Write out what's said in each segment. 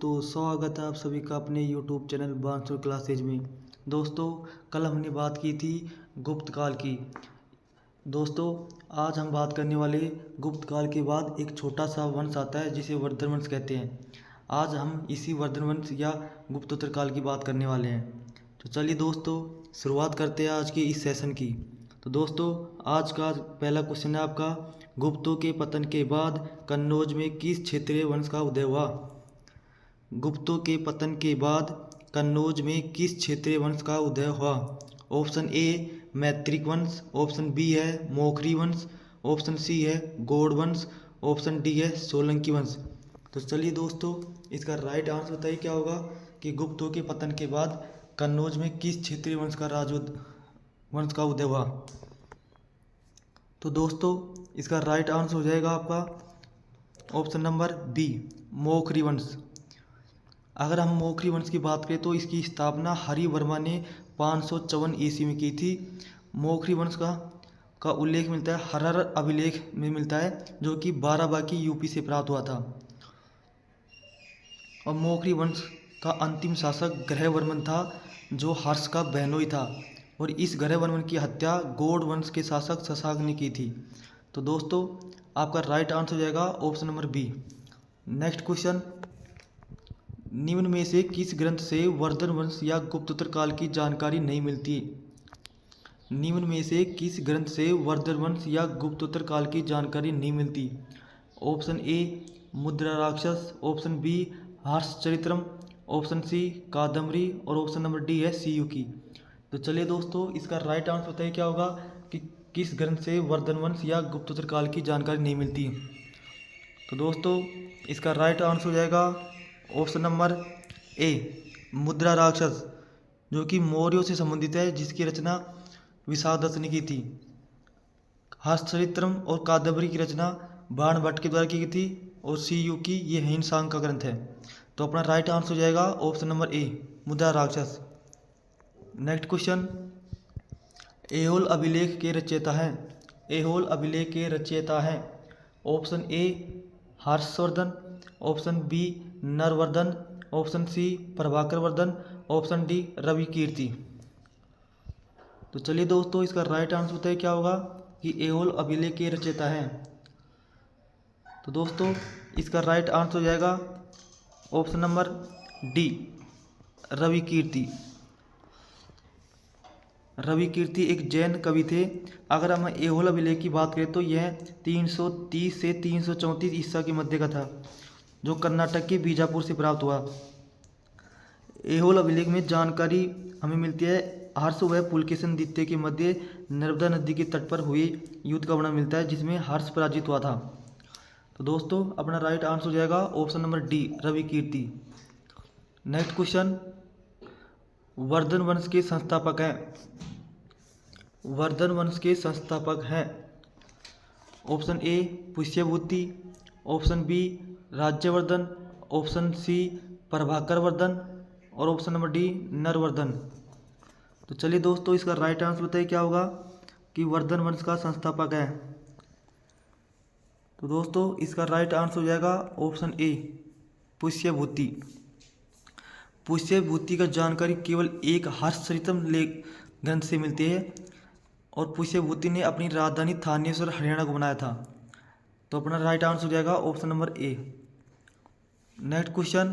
दोस्तों, स्वागत है आप सभी का अपने यूट्यूब चैनल बांसुर क्लासेज में। दोस्तों, कल हमने बात की थी गुप्त काल की। दोस्तों, आज हम बात करने वाले गुप्त काल के बाद एक छोटा सा वंश आता है जिसे वर्धन वंश कहते हैं। आज हम इसी वर्धन वंश या गुप्तोत्तर काल की बात करने वाले हैं। तो चलिए दोस्तों, शुरुआत करते हैं आज के इस सेशन की। तो दोस्तों, आज का पहला क्वेश्चन है आपका, गुप्तों के पतन के बाद कन्नौज में किस क्षेत्रीय वंश का उदय हुआ? गुप्तों के पतन के बाद कन्नौज में किस क्षेत्रीय वंश का उदय हुआ? ऑप्शन ए मैत्रिक वंश, ऑप्शन बी है मोखरी वंश, ऑप्शन सी है गौड़ वंश, ऑप्शन डी है सोलंकी वंश। तो चलिए दोस्तों, इसका राइट आंसर बताइए क्या होगा कि गुप्तों के पतन के बाद कन्नौज में किस क्षेत्रीय वंश का उदय हुआ? तो दोस्तों, इसका राइट आंसर हो जाएगा आपका ऑप्शन नंबर बी मोखरी वंश। अगर हम मोखरी वंश की बात करें तो इसकी स्थापना हरिवर्मा ने 554 ईस्वी में की थी। मोखरी वंश का उल्लेख मिलता है हरहर अभिलेख में मिलता है, जो कि बाराबांकी यूपी से प्राप्त हुआ था। और मोखरी वंश का अंतिम शासक ग्रहवर्मन था, जो हर्ष का बहनोई था, और इस ग्रहवर्मन की हत्या गौड़ वंश के शासक शशांक ने की थी। तो दोस्तों, आपका राइट आंसर हो जाएगा option number B. Next question, निम्न में से किस ग्रंथ से वर्धन वंश या गुप्तोत्तर काल की जानकारी नहीं मिलती? निम्न में से किस ग्रंथ से वर्धन वंश या गुप्तोत्तर काल की जानकारी नहीं मिलती? Option A Mudra Rakshas, option B Harshacharitam, option C Kadambari, और ऑप्शन नंबर डी है सीयूकी। तो चलिए दोस्तों, इसका राइट आंसर बताइए क्या होगा कि किस ग्रंथ से वर्धन वंश या गुप्तोत्तर काल की जानकारी नहीं मिलती? तो दोस्तों, इसका राइट आंसर हो जाएगा ऑप्शन नंबर ए मुद्रा राक्षस, जो कि मौर्यों से संबंधित है, जिसकी रचना विशाखदत्त ने की थी। हर्षचरित्रम और कादम्बरी की रचना बाणभट्ट के द्वारा की गई थी, और सीयूकी ये हिंसांग का ग्रंथ है। तो अपना राइट आंसर हो जाएगा ऑप्शन नंबर ए मुद्रा राक्षस। नेक्स्ट क्वेश्चन, ऐहोल अभिलेख के रचयिता हैं। ऐहोल अभिलेख के रचयिता हैं option A Harshavardhan, option B Naravardhan, option C Prabhakar Vardhan, option D Ravi Kirti. तो चलिए दोस्तों, इसका राइट आंसर बताइए क्या होगा कि ऐहोल अभिलेख के रचयिता हैं। तो दोस्तों, इसका राइट आंसर हो जाएगा ऑप्शन नंबर डी रवि कीर्ति। रवि कीर्ति एक जैन कवि थे। अगर हम ऐहोल अभिलेख की बात करें तो यह 330 से 334 ईसा के मध्य का था, जो कर्नाटक के बीजापुर से प्राप्त हुआ। ऐहोल अभिलेख में जानकारी हमें मिलती है हर्ष व पुलकेशन द्वितीय के मध्य नर्मदा नदी के तट पर हुए युद्ध का वर्णन मिलता है, जिसमें हर्ष पराजित हुआ था। तो दोस्तों, अपना राइट आंसर हो जाएगा option number D Ravi Kirti. Next question, Vardhan वंश के संस्थापक हैं। वर्धन वंश के संस्थापक हैं option A Pushyabhuti, option B Rajyavardhan, option C Prabhakar Vardhan, और ऑप्शन नंबर डी नरवर्धन। तो चलिए दोस्तों, इसका राइट आंसर बताइए क्या होगा कि वर्धन वंश का संस्थापक है। तो दोस्तों, इसका राइट आंसर हो जाएगा ऑप्शन ए पुष्यभूति। पुष्यभूति का जानकारी केवल एक हर्षचरितम लेख ग्रंथ से मिलती है, और पुष्यभूति ने अपनी राजधानी थानेश्वर हरियाणा को बनाया था। तो अपना राइट आंसर हो जाएगा option number A. Next question,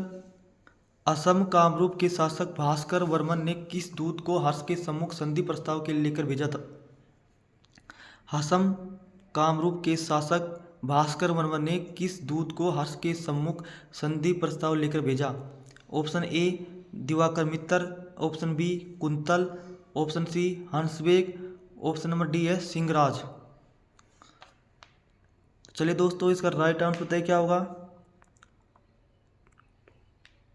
Assam Kamrup के शासक भास्कर वर्मन ने किस दूत को हर्ष के सम्मुख संधि प्रस्ताव के लिए लेकर भेजा था? असम कामरूप के शासक भास्कर वर्मन ने किस दूत को हर्ष के सम्मुख संधि प्रस्ताव लेकर भेजा? Option A Divakar Mitra, option B Kuntal, option C Hansaveg, option number D है सिंहराज। चलिए दोस्तों, इसका राइट आंसर बताइए क्या होगा।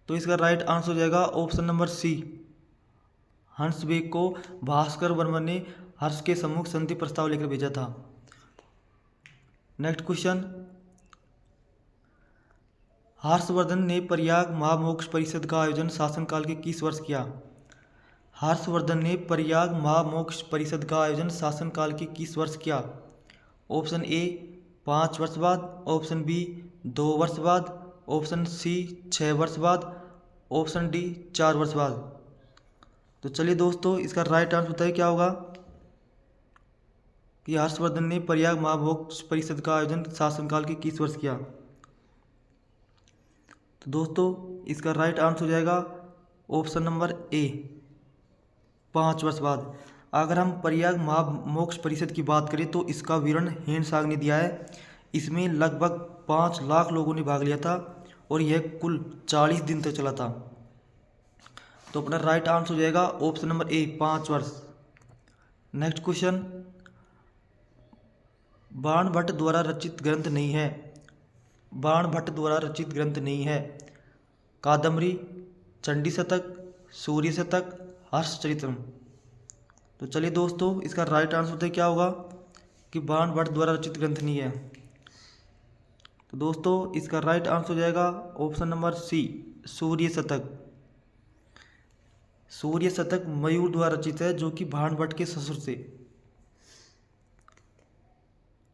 तो इसका राइट आंसर हो जाएगा ऑप्शन नंबर सी हंसवेग को भास्कर वर्मन ने हर्ष के सम्मुख संधि प्रस्ताव लेकर भेजा था। नेक्स्ट क्वेश्चन, हर्षवर्धन ने प्रयाग महामोक्ष परिषद का आयोजन शासनकाल के किस वर्ष किया? हर्षवर्धन ने प्रयाग महामोक्ष परिषद का आयोजन शासनकाल के किस वर्ष किया? ऑप्शन ए 5 वर्ष बाद, ऑप्शन बी 2 वर्ष बाद, ऑप्शन सी 6 वर्ष बाद, ऑप्शन डी 4 वर्ष बाद। तो चलिए दोस्तों, इसका राइट आंसर बताइए क्या होगा कि हर्षवर्धन ने प्रयाग महामोक्ष परिषद का आयोजन शासनकाल के किस वर्ष किया। तो दोस्तों, इसका राइट आंसर हो जाएगा ऑप्शन नंबर ए 5 वर्ष बाद। अगर हम प्रयाग महामोक्ष परिषद की बात करें तो इसका विवरण हेन सांग ने दिया है। इसमें लगभग 5 लाख लोगों ने भाग लिया था और यह कुल 40 दिन तक चला था। तो अपना राइट आंसर हो जाएगा ऑप्शन नंबर ए 5 वर्ष। नेक्स्ट क्वेश्चन, बाणभट्ट द्वारा रचित ग्रंथ नहीं है। बाणभट्ट द्वारा रचित ग्रंथ नहीं है। कादम्बरी, चंडी शतक, सूर्य शतक, हर्षचरितम। तो चलिए दोस्तों, इसका राइट आंसर बताइए क्या होगा कि बाणभट्ट द्वारा रचित ग्रंथ नहीं है। तो दोस्तों, इसका राइट आंसर हो जाएगा ऑप्शन नंबर सी सूर्य शतक। सूर्य शतक मयूर द्वारा रचित है, जो कि बाणभट्ट के ससुर से।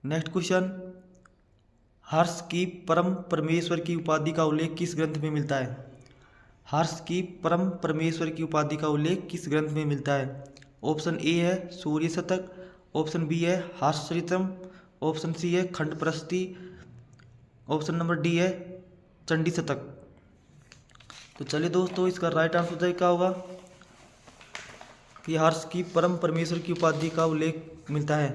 नेक्स्ट क्वेश्चन, हर्ष की परम परमेश्वर की उपाधि का उल्लेख किस ग्रंथ में मिलता है। हर्ष की परम परमेश्वर की उपाधि का उल्लेख किस ग्रंथ में मिलता है। ऑप्शन ए है सूर्य शतक, ऑप्शन बी है हर्षचरितम, ऑप्शन सी है खंड प्रशस्ति, ऑप्शन नंबर डी है चंडी शतक। तो चलिए दोस्तों, इसका राइट आंसर बताइए क्या होगा कि हर्ष की परम परमेश्वर की उपाधि का उल्लेख मिलता है।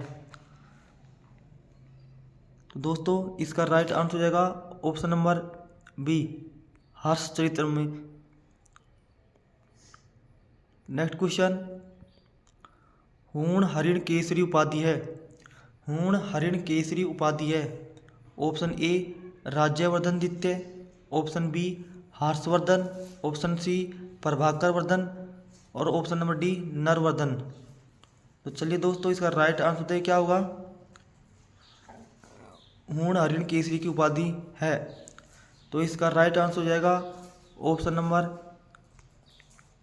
तो दोस्तों, इसका राइट आंसर हो जाएगा ऑप्शन नंबर बी हर्षचरितम में। नेक्स्ट क्वेश्चन, हूण हरिण केसरी उपाधि है। हूण हरिण केसरी उपाधि है। ऑप्शन ए राज्यवर्धन द्वितीय, option B Harshavardhan, option C Prabhakar Vardhan और ऑप्शन नंबर डी नरवर्धन। तो चलिए दोस्तों, इसका राइट आंसर बताइए क्या होगा। हूण हरिण केसरी की उपाधि है, तो इसका राइट आंसर हो जाएगा ऑप्शन नंबर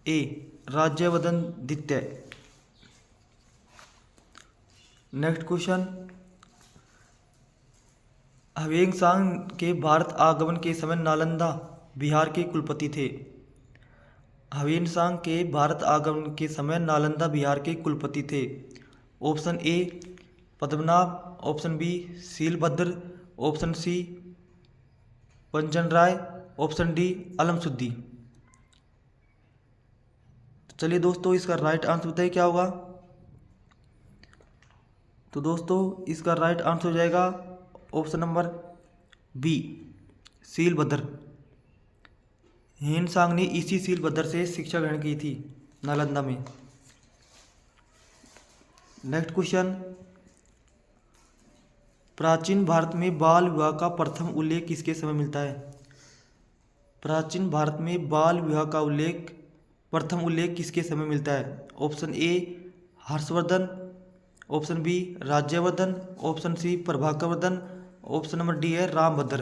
ए राज्यवर्धन द्वितीय। नेक्स्ट क्वेश्चन, ह्वेनसांग के भारत आगमन के समय नालंदा बिहार के कुलपति थे। ह्वेनसांग के भारत आगमन के समय नालंदा बिहार के कुलपति थे। Option A Padmanabh, option B Shilabhadra, option C Panjan Rai, option D Alamsuddi. तो चलिए दोस्तों, इसका राइट आंसर बताइए क्या होगा। तो दोस्तों, इसका राइट आंसर हो जाएगा option number B Shilabhadra. Hiuen Tsang ने इसी शीलभद्र से शिक्षा ग्रहण की थी नालंदा में। नेक्स्ट क्वेश्चन, प्राचीन भारत में बाल विवाह का प्रथम उल्लेख किसके समय मिलता है। प्राचीन भारत में बाल विवाह का प्रथम उल्लेख किसके समय मिलता है। Option A Harshavardhan, option B Rajyavardhan, option C Prabhakar Vardhan, option number D है रामभद्र।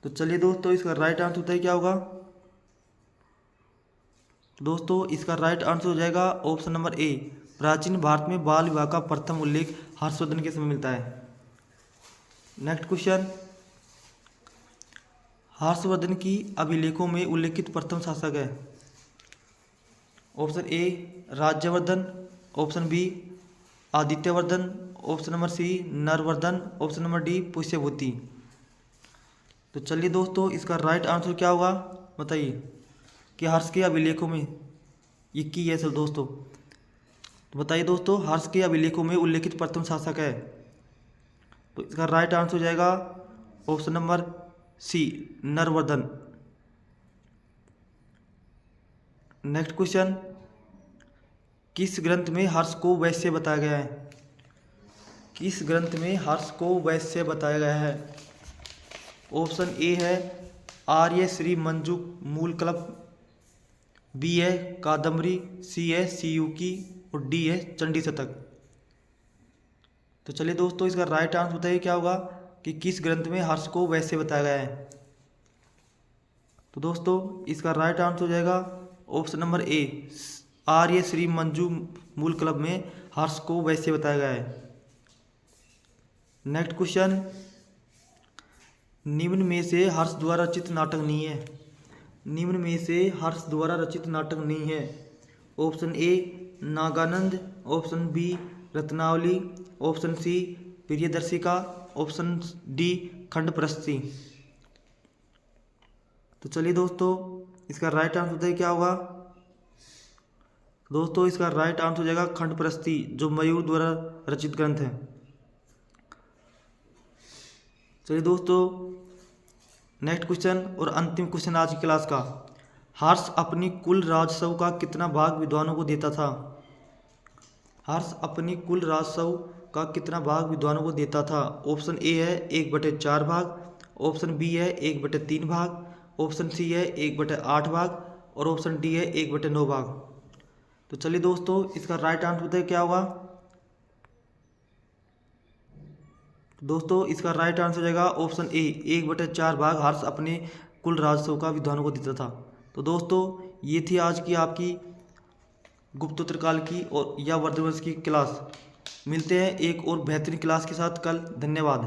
तो चलिए दोस्तों, इसका राइट आंसर बताइए क्या होगा। दोस्तों, इसका राइट आंसर हो जाएगा ऑप्शन नंबर ए प्राचीन भारत में बाल विवाह का प्रथम उल्लेख हर्षवर्धन के समय मिलता है। नेक्स्ट क्वेश्चन, हर्षवर्धन की अभिलेखों में उल्लेखित प्रथम शासक है। Option A Rajyavardhan, option B Adityavardhan, option number C Naravardhan, option number D Pushyabhuti. तो चलिए दोस्तों, इसका राइट आंसर क्या होगा बताइए कि हर्ष के अभिलेखों में ये की है सब दोस्तों। तो बताइए दोस्तों, हर्ष के अभिलेखों में उल्लेखित प्रथम शासक है। तो इसका राइट आंसर हो जाएगा option number C Naravardhan. Next question, किस ग्रंथ में हर्ष को वैश्य बताया गया है। किस ग्रंथ में हर्ष को वैश्य बताया गया है। ऑप्शन ए है आर्य श्री मंजूक मूल कल्प, बी है कादम्बरी, सी है सीयूकी और डी है चंडी शतक। तो चलिए दोस्तों, इसका राइट आंसर बताइए क्या होगा कि किस ग्रंथ में हर्ष को वैश्य बताया गया है। तो दोस्तों, इसका राइट आंसर हो जाएगा ऑप्शन नंबर ए आर्य श्री मंजू मूल कल्प में हर्ष को वैश्य बताया गया है। नेक्स्ट क्वेश्चन, निम्न में से हर्ष द्वारा रचित नाटक नहीं है। निम्न में से हर्ष द्वारा रचित नाटक नहीं है। Option A Nagananda, option B Ratnavali, option C Priyadarshika, option D खंड प्रस्ती। तो चलिए दोस्तों, इसका राइट आंसर क्या होगा? दोस्तों इसका राइट आंसर हो जाएगा खंड प्रस्ती, जो मयूर द्वारा रचित ग्रंथ है। चलिए दोस्तों, नेक्स्ट क्वेश्चन और अंतिम क्वेश्चन आज की क्लास का। हर्ष अपनी कुल राजस्व का कितना भाग विद्वानों को देता था? हर्ष अपनी कुल राजस्व का कितना भाग विद्वानों को देता था? ऑप्शन ए है 1/4 भाग, ऑप्शन बी है 1/3 भाग, ऑप्शन सी है 1/8 भाग और ऑप्शन डी है 1/9 भाग। तो चलिए दोस्तों, इसका राइट आंसर बताइए क्या होगा? दोस्तों इसका राइट आंसर हो जाएगा ऑप्शन ए 1/4 भाग हर्ष अपने कुल राजस्व का विद्वानों को देता था। तो दोस्तों ये थी आज की आपकी गुप्तोत्तर काल की और या वर्धमान की क्लास। मिलते हैं एक और बेहतरीन क्लास के साथ कल। धन्यवाद।